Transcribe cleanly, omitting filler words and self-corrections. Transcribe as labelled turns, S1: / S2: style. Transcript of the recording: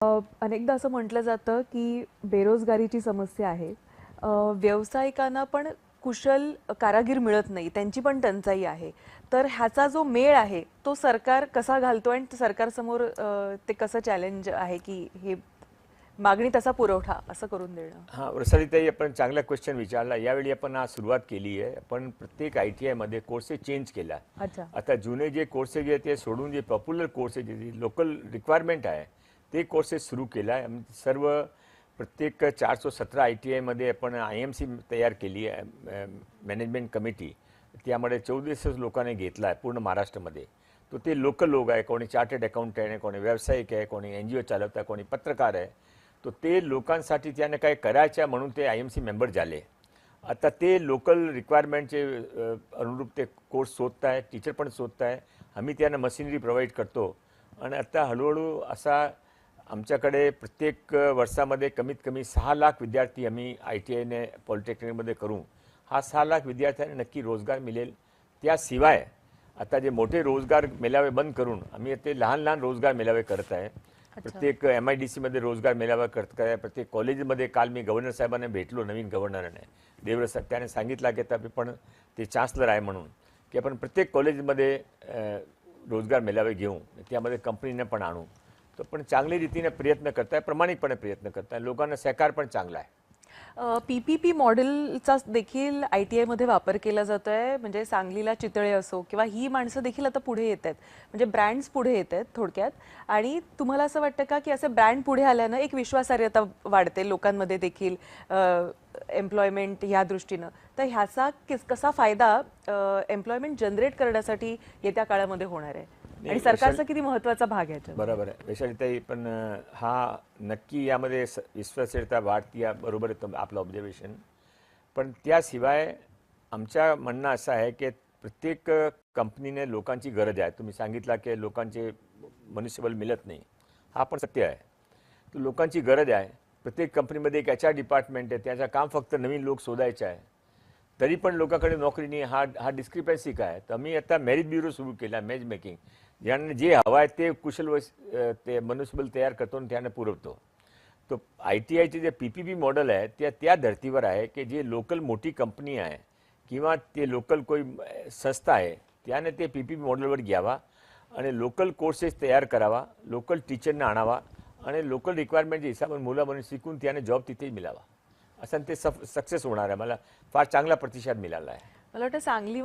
S1: अनेकदा असं म्हटलं जातं की बेरोजगारीची समस्या आहे. व्यावसायिकांना पण कुशल कारागीर मिळत नाही, त्यांची पण टंचाई आहे. तर ह्याचा जो मेळ आहे तो सरकार कसा घालतो आणि सरकारसमोर ते कसं चॅलेंज आहे की हे मागणी तसा पुरवठा असं करून देणं?
S2: हां, वृषालीताई, आपण चांगला क्वेश्चन विचारला. यावेळी आपण आज सुरुवात केली आहे. आपण प्रत्येक ITIमध्ये कोर्सेस चेंज केला.
S1: अच्छा.
S2: आता जुने जे कोर्सेस आहेत ते सोडून जे पॉप्युलर कोर्सेस जे लोकल रिक्वायरमेंट आहे ते कोर्सेस सुरू केला आहे. सर्व प्रत्येक 417 ITIमध्ये आपण IMC तयार केली आहे, मॅनेजमेंट कमिटी. त्यामध्ये 1400 लोकांनी घेतला आहे पूर्ण महाराष्ट्रामध्ये. तो ते लोकल लोक आहे, कोणी चार्टर्ड अकाउंटंट आहे, कोणी व्यावसायिक आहे, कोणी NGO चालवता, कोणी पत्रकार आहे. तो ते लोकांसाठी त्याने काय करायचं म्हणून ते IMC मेंबर झाले. आता ते लोकल रिक्वायरमेंटचे अनुरूप ते कोर्स शोधत आहे, टीचर पण शोधत आहे. आम्ही त्यांना मशिनरी प्रोव्हाइड करतो. आणि आता हळूहळू असा आमच्याकडे प्रत्येक वर्षामध्ये कमीत कमी 6 लाख विद्यार्थी आम्ही ITIने पॉलिटेक्निकमध्ये करू. हा 6 लाख विद्यार्थ्यांना नक्की रोजगार मिळेल. त्याशिवाय आता जे मोठे रोजगार मेळावे बंद करून आम्ही ते लहान लहान रोजगार मेळावे करत आहे. प्रत्येक MIDCमध्ये रोजगार मेळावा करत आहे. प्रत्येक कॉलेजमध्ये काल मी गव्हर्नर साहेबांना भेटलो, नवीन गव्हर्नरने देवरे साहेब. त्याने सांगितलं की आता पण ते चान्सलर आहे म्हणून की आपण प्रत्येक कॉलेजमध्ये रोजगार मेळावे घेऊ, त्यामध्ये कंपनीने पण आणू. तर पण चांगली रीतीने प्रयत्न करत आहे, प्रामाणिकपणे प्रयत्न करत आहे. लोकांना सहकार पण चांगला आहे.
S1: PPP मॉडेलचा देखील ITIमध्ये वापर केला जातोय. म्हणजे सांगलीला चितळे असो किंवा ही माणसं देखील आता पुढे येत आहेत, म्हणजे ब्रँड्स पुढे येत आहेत थोडक्यात. आणि तुम्हाला असं वाटतं का की असे ब्रँड पुढे आल्यानं एक विश्वासार्हता वाढते लोकांमध्ये देखील एम्प्लॉयमेंट ह्या दृष्टीनं? तर ह्याचा कसा फायदा एम्प्लॉयमेंट जनरेट करण्यासाठी येत्या काळामध्ये होणार आहे आणि सरकारचा किती महत्त्वाचा भाग आहे?
S2: बरोबर आहे वैशालीताई, पण हा नक्की यामध्ये विश्वासार्हता वाढती बरोबर आहे आपलं ऑब्झर्वेशन. पण त्याशिवाय आमच्या म्हणणं असं आहे की प्रत्येक कंपनीने लोकांची गरज आहे. तुम्ही सांगितलं की लोकांचे मनुष्यबळ मिळत नाही, हा पण सत्य आहे. तर लोकांची गरज आहे. प्रत्येक कंपनीमध्ये एक HR डिपार्टमेंट आहे, त्याचं काम फक्त नवीन लोक शोधायचं आहे. तरी पण लोकांकडे नोकरी नाही. हा डिस्क्रिपन्सी काय आहे? तर आम्ही आता मेरिट ब्युरो सुरू केला, मॅच मेकिंग. ज्यांना जे हवं आहे ते कुशल ते मनुष्यबळ तयार करतो आणि त्याने पुरवतो. तो ITIचे जे PPP मॉडेल आहे त्या धर्तीवर आहे की जे लोकल मोठी कंपनी आहे किंवा ते लोकल कोई संस्था आहे त्याने ते PPP मॉडेलवर घ्यावा आणि लोकल कोर्सेस तयार करावा, लोकल टीचरना आणावा आणि लोकल रिक्वायरमेंटच्या हिसाबाने मुलं शिकून त्याने जॉब तिथेच मिळावा. असं ते सक्सेस होणार आहे. मला फार चांगला प्रतिसाद मिळाला आहे.
S1: मला वाटतं सांगली